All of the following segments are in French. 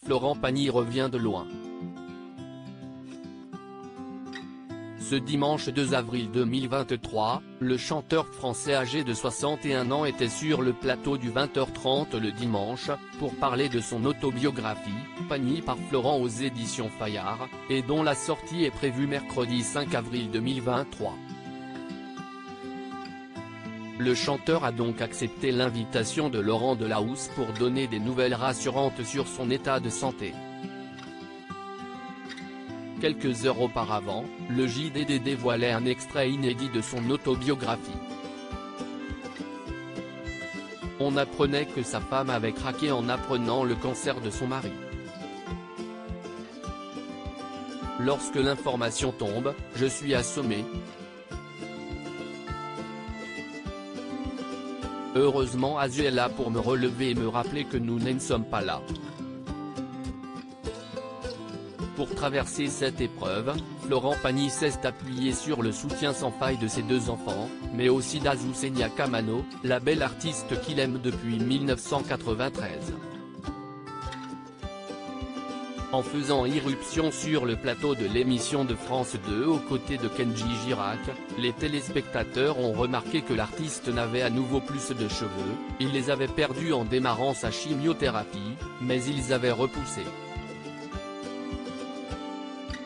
Florent Pagny revient de loin. Ce dimanche 2 avril 2023, le chanteur français âgé de 61 ans était sur le plateau du 20h30 le dimanche, pour parler de son autobiographie, Pagny par Florent aux éditions Fayard, et dont la sortie est prévue mercredi 5 avril 2023. Le chanteur a donc accepté l'invitation de Laurent Delahousse pour donner des nouvelles rassurantes sur son état de santé. Quelques heures auparavant, le JDD dévoilait un extrait inédit de son autobiographie. On apprenait que sa femme avait craqué en apprenant le cancer de son mari. Lorsque l'information tombe, je suis assommé. Heureusement Azu est là pour me relever et me rappeler que nous ne sommes pas là. Pour traverser cette épreuve, Florent Pagny s'est appuyé sur le soutien sans faille de ses deux enfants, mais aussi d'Azucena Kamano, la belle artiste qu'il aime depuis 1993. En faisant irruption sur le plateau de l'émission de France 2 aux côtés de Kenji Girac, les téléspectateurs ont remarqué que l'artiste n'avait à nouveau plus de cheveux, il les avait perdus en démarrant sa chimiothérapie, mais ils avaient repoussé.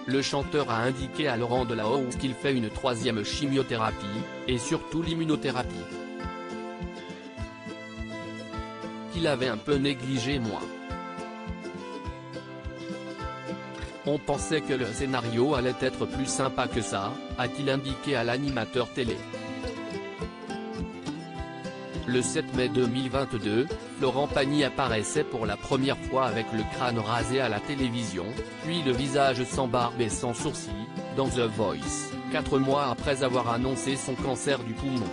Le chanteur a indiqué à Laurent Delahousse qu'il fait une troisième chimiothérapie, et surtout l'immunothérapie, qu'il avait un peu négligé moi. On pensait que le scénario allait être plus sympa que ça, a-t-il indiqué à l'animateur télé. Le 7 mai 2022, Florent Pagny apparaissait pour la première fois avec le crâne rasé à la télévision, puis le visage sans barbe et sans sourcils, dans The Voice, 4 mois après avoir annoncé son cancer du poumon.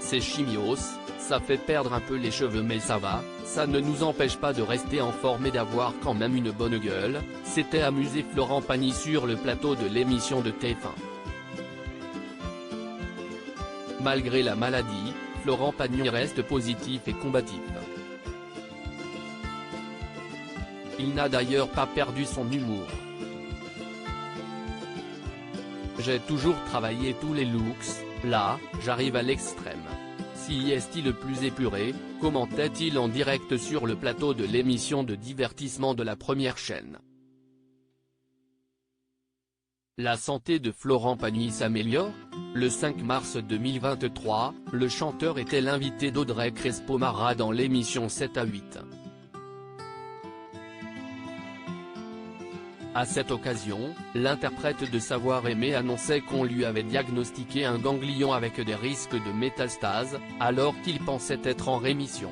Ces chimios, ça fait perdre un peu les cheveux mais ça va, ça ne nous empêche pas de rester en forme et d'avoir quand même une bonne gueule, s'était amusé Florent Pagny sur le plateau de l'émission de TF1. Malgré la maladie, Florent Pagny reste positif et combatif. Il n'a d'ailleurs pas perdu son humour. J'ai toujours travaillé tous les looks, là, j'arrive à l'extrême. Si est-il le plus épuré, commentait-il en direct sur le plateau de l'émission de divertissement de la première chaîne. La santé de Florent Pagny s'améliore ? Le 5 mars 2023, le chanteur était l'invité d'Audrey Crespo-Mara dans l'émission 7 à 8. À cette occasion, l'interprète de Savoir Aimer annonçait qu'on lui avait diagnostiqué un ganglion avec des risques de métastase, alors qu'il pensait être en rémission.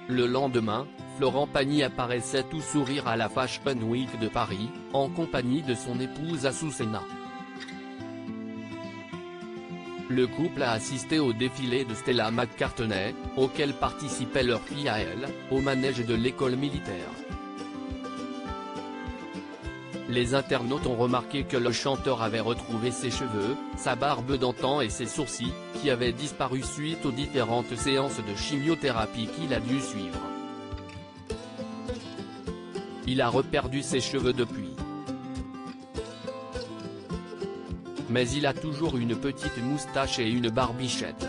Le lendemain, Florent Pagny apparaissait tout sourire à la Fashion Week de Paris, en compagnie de son épouse Azucena. Le couple a assisté au défilé de Stella McCartney, auquel participait leur fille à elle, au manège de l'école militaire. Les internautes ont remarqué que le chanteur avait retrouvé ses cheveux, sa barbe d'antan et ses sourcils, qui avaient disparu suite aux différentes séances de chimiothérapie qu'il a dû suivre. Il a reperdu ses cheveux depuis. Mais il a toujours une petite moustache et une barbichette.